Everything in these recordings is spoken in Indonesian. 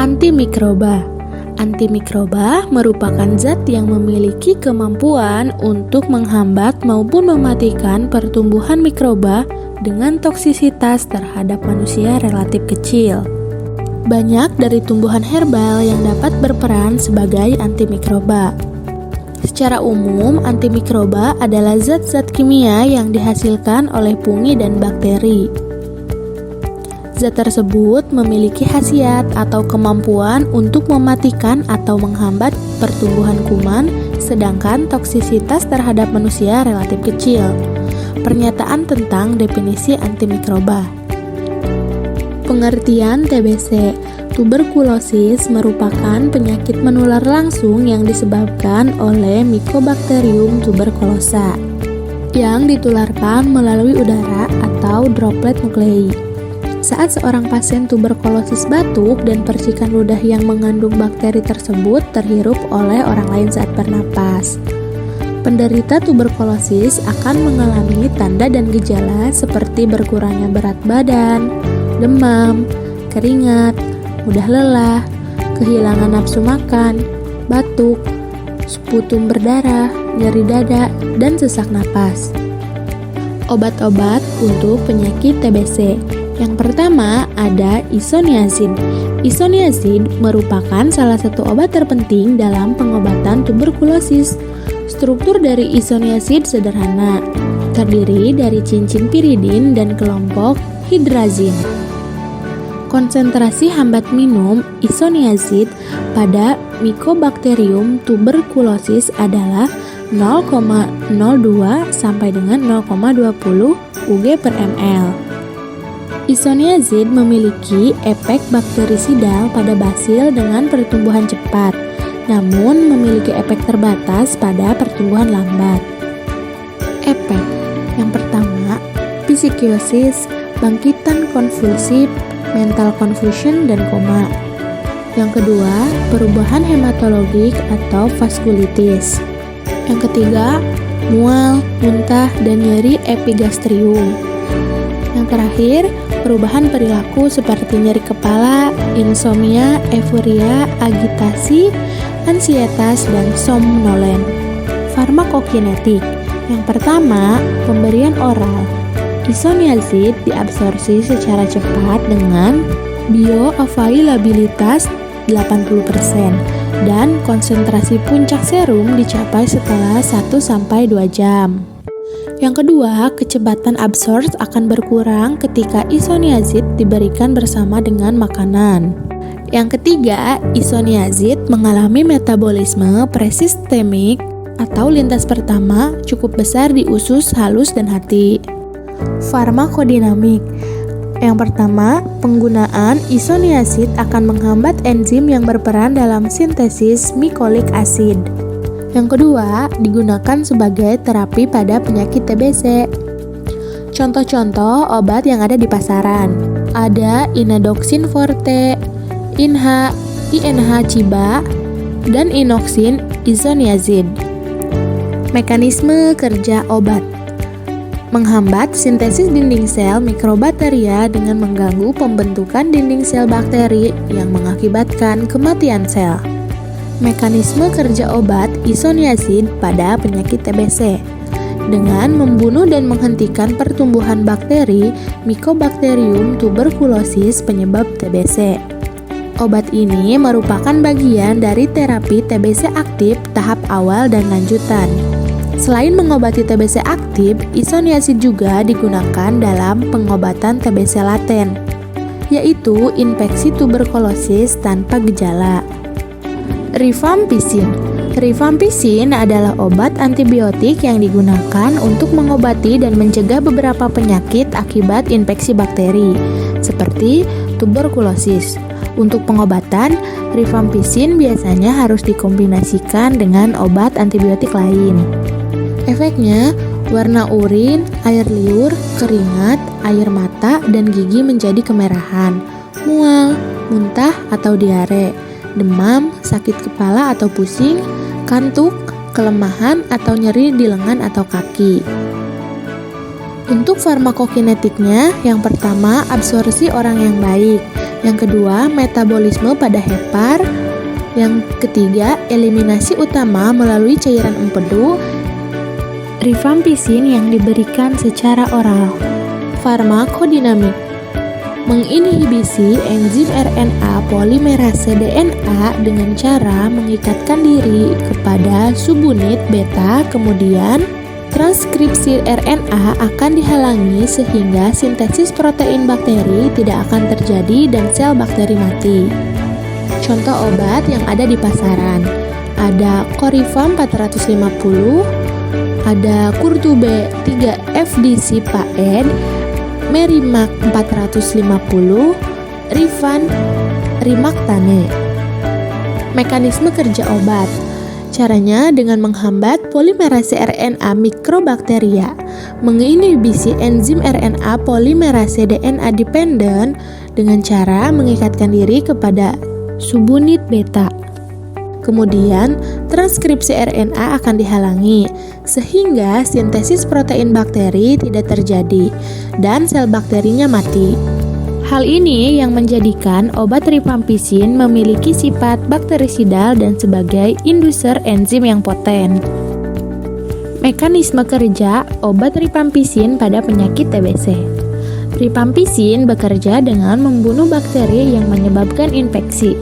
Antimikroba. Antimikroba merupakan zat yang memiliki kemampuan untuk menghambat maupun mematikan pertumbuhan mikroba dengan toksisitas terhadap manusia relatif kecil. Banyak dari tumbuhan herbal yang dapat berperan sebagai antimikroba. Secara umum, antimikroba adalah zat-zat kimia yang dihasilkan oleh fungi dan bakteri. Zat tersebut memiliki khasiat atau kemampuan untuk mematikan atau menghambat pertumbuhan kuman, sedangkan toksisitas terhadap manusia relatif kecil. Pernyataan tentang definisi antimikroba. Pengertian TBC. Tuberkulosis merupakan penyakit menular langsung yang disebabkan oleh Mycobacterium tuberculosa yang ditularkan melalui udara atau droplet nuklei. Saat seorang pasien tuberkulosis batuk dan percikan ludah yang mengandung bakteri tersebut terhirup oleh orang lain saat bernapas. Penderita tuberkulosis akan mengalami tanda dan gejala seperti berkurangnya berat badan, demam, keringat, mudah lelah, kehilangan nafsu makan, batuk, sputum berdarah, nyeri dada, dan sesak napas. Obat-obat untuk penyakit TBC. Yang pertama ada isoniazid. Isoniazid merupakan salah satu obat terpenting dalam pengobatan tuberkulosis. Struktur dari isoniazid sederhana, terdiri dari cincin piridin dan kelompok hidrazin. Konsentrasi hambat minum isoniazid pada Mycobacterium tuberculosis adalah 0,02 sampai dengan 0,20 Ug/ml. Isoniazid memiliki efek bakterisidal pada basil dengan pertumbuhan cepat, namun memiliki efek terbatas pada pertumbuhan lambat. Efek yang pertama, psikiosis, bangkitan konvulsif, mental confusion, dan koma. Yang kedua, perubahan hematologik atau vaskulitis. Yang ketiga, mual, muntah, dan nyeri epigastrium. Yang terakhir, perubahan perilaku seperti nyeri kepala, insomnia, euforia, agitasi, ansietas, dan somnolen. Farmakokinetik. Yang pertama, pemberian oral. Isoniazid diabsorpsi secara cepat dengan bioavailabilitas 80% dan konsentrasi puncak serum dicapai setelah 1-2 jam. Yang kedua, kecepatan absorpsi akan berkurang ketika isoniazid diberikan bersama dengan makanan. Yang ketiga, isoniazid mengalami metabolisme presistemik atau lintas pertama cukup besar di usus halus dan hati. Farmakodinamik. Yang pertama, penggunaan isoniazid akan menghambat enzim yang berperan dalam sintesis mikolik acid. Yang kedua, digunakan sebagai terapi pada penyakit TBC. Contoh-contoh obat yang ada di pasaran. Ada Inadoxin Forte, INH, INH Ciba, dan Inoxin isoniazid. Mekanisme kerja obat. Menghambat sintesis dinding sel mikrobakteria dengan mengganggu pembentukan dinding sel bakteri yang mengakibatkan kematian sel. Mekanisme kerja obat isoniazid pada penyakit TBC dengan membunuh dan menghentikan pertumbuhan bakteri Mycobacterium tuberculosis penyebab TBC. Obat ini merupakan bagian dari terapi TBC aktif tahap awal dan lanjutan. Selain mengobati TBC aktif, isoniazid juga digunakan dalam pengobatan TBC laten, yaitu infeksi tuberkulosis tanpa gejala. Rifampicin. Rifampicin adalah obat antibiotik yang digunakan untuk mengobati dan mencegah beberapa penyakit akibat infeksi bakteri, seperti tuberkulosis. Untuk pengobatan, rifampicin biasanya harus dikombinasikan dengan obat antibiotik lain. Efeknya, warna urin, air liur, keringat, air mata, dan gigi menjadi kemerahan, mual, muntah atau diare, demam, sakit kepala atau pusing, kantuk, kelemahan atau nyeri di lengan atau kaki. Untuk farmakokinetiknya, yang pertama absorpsi orang yang baik, Yang kedua, metabolisme pada hepar. Yang ketiga, eliminasi utama melalui cairan empedu. Rifampisin yang diberikan secara oral. Farmakodinamik menginhibisi enzim RNA polimerase DNA dengan cara mengikatkan diri kepada subunit beta, kemudian transkripsi RNA akan dihalangi sehingga sintesis protein bakteri tidak akan terjadi dan sel bakteri mati. Contoh obat yang ada di pasaran, ada Corifam 450, ada Curtube 3-FDC PAED, Merimak 450, Rimaktane. Mekanisme kerja obat. Caranya dengan menghambat polimerase RNA mikrobakteria, menginhibisi enzim RNA polimerase DNA dependent dengan cara mengikatkan diri kepada subunit beta. Kemudian, transkripsi RNA akan dihalangi, sehingga sintesis protein bakteri tidak terjadi, dan sel bakterinya mati. Hal ini yang menjadikan obat rifampisin memiliki sifat bakterisidal dan sebagai induser enzim yang poten. Mekanisme kerja obat rifampisin pada penyakit TBC. Rifampisin bekerja dengan membunuh bakteri yang menyebabkan infeksi.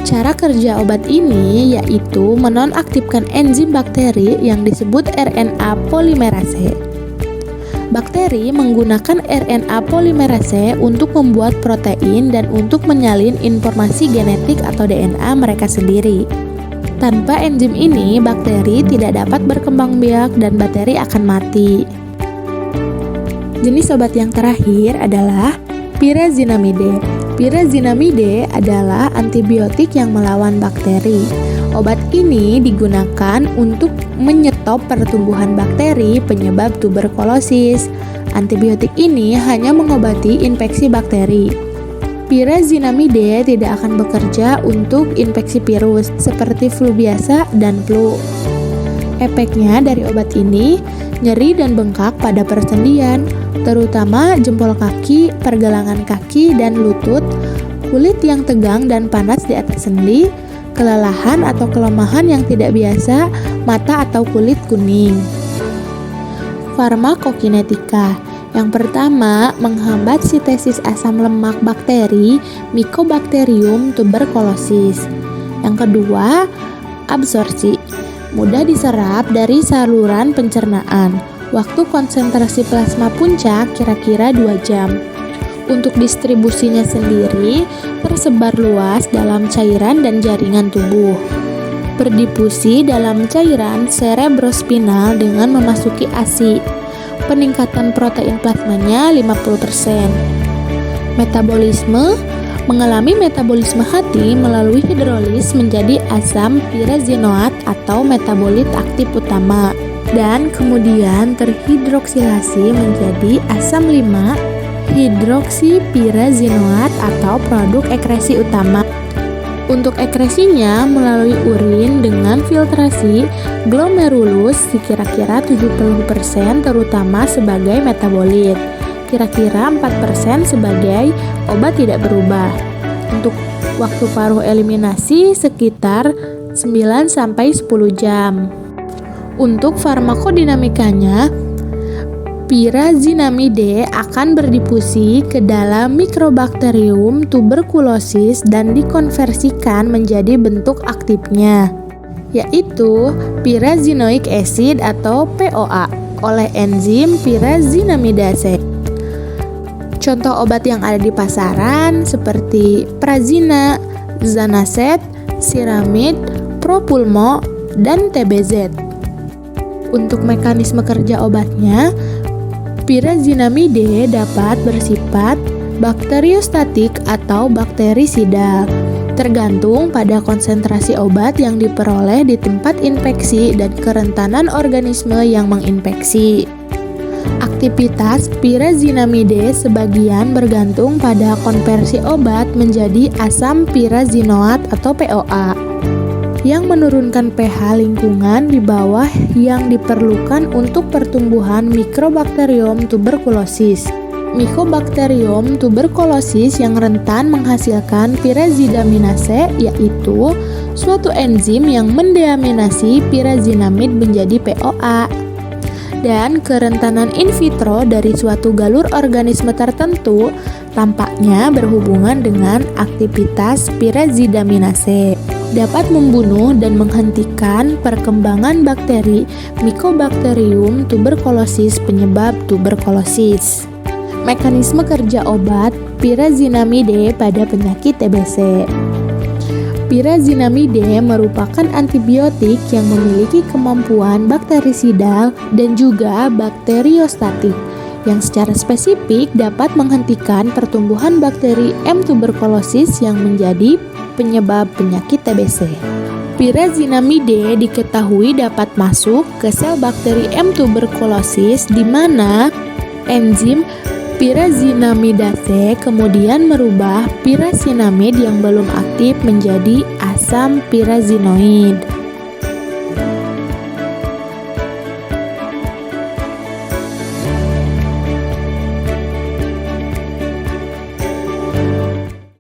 Cara kerja obat ini yaitu menonaktifkan enzim bakteri yang disebut RNA polimerase. Bakteri menggunakan RNA polimerase untuk membuat protein dan untuk menyalin informasi genetik atau DNA mereka sendiri. Tanpa enzim ini, bakteri tidak dapat berkembang biak dan bakteri akan mati. Jenis obat yang terakhir adalah pyrazinamide. Pyrazinamide adalah antibiotik yang melawan bakteri. Obat ini digunakan untuk menyetop pertumbuhan bakteri penyebab tuberkulosis. Antibiotik ini hanya mengobati infeksi bakteri. Pyrazinamide tidak akan bekerja untuk infeksi virus seperti flu biasa dan flu. Efeknya dari obat ini nyeri dan bengkak pada persendian, terutama jempol kaki, pergelangan kaki dan lutut, kulit yang tegang dan panas di atas sendi, kelelahan atau kelemahan yang tidak biasa, mata atau kulit kuning. Farmakokinetika. Yang pertama, menghambat sintesis asam lemak bakteri Mycobacterium tuberculosis. Yang kedua, absorpsi. Mudah diserap dari saluran pencernaan. Waktu konsentrasi plasma puncak kira-kira 2 jam. Untuk distribusinya sendiri, tersebar luas dalam cairan dan jaringan tubuh. Berdifusi dalam cairan cerebrospinal dengan memasuki ASI. Peningkatan protein plasmanya 50%. Metabolisme. Mengalami metabolisme hati melalui hidrolis menjadi asam pyrazinoat atau metabolit aktif utama dan kemudian terhidroksilasi menjadi asam 5-hidroksipyrazinoat atau produk ekresi utama. Untuk ekresinya melalui urin dengan filtrasi glomerulus kira-kira 70% terutama sebagai metabolit. Kira-kira 4% sebagai obat tidak berubah. Untuk waktu paruh eliminasi sekitar 9-10 jam. Untuk farmakodinamikanya, pyrazinamide akan berdifusi ke dalam Mycobacterium tuberculosis dan dikonversikan menjadi bentuk aktifnya, yaitu pyrazinoic acid atau POA oleh enzim pyrazinamidase. Contoh obat yang ada di pasaran seperti Prazina, Zanacet, Siramid, Propulmo, dan TBZ. Untuk mekanisme kerja obatnya, pyrazinamide dapat bersifat bakteriostatik atau bakterisidal, tergantung pada konsentrasi obat yang diperoleh di tempat infeksi dan kerentanan organisme yang menginfeksi. Aktivitas pyrazinamide sebagian bergantung pada konversi obat menjadi asam pyrazinoat atau POA yang menurunkan pH lingkungan di bawah yang diperlukan untuk pertumbuhan Mycobacterium tuberculosis. Mycobacterium tuberculosis yang rentan menghasilkan pirazidaminase, yaitu suatu enzim yang mendeaminasi pirazinamid menjadi POA. Dan kerentanan in vitro dari suatu galur organisme tertentu tampaknya berhubungan dengan aktivitas pirazidaminase. Dapat membunuh dan menghentikan perkembangan bakteri Mycobacterium tuberculosis penyebab tuberkulosis. Mekanisme kerja obat pirazinamide pada penyakit TBC. Pirazinamide merupakan antibiotik yang memiliki kemampuan bakterisidal dan juga bakteriostatik yang secara spesifik dapat menghentikan pertumbuhan bakteri M. tuberculosis yang menjadi penyebab penyakit TBC. Pirazinamide diketahui dapat masuk ke sel bakteri M. tuberculosis di mana enzim pirazinamidase kemudian merubah pirazinamid yang belum aktif menjadi asam pirazinoid.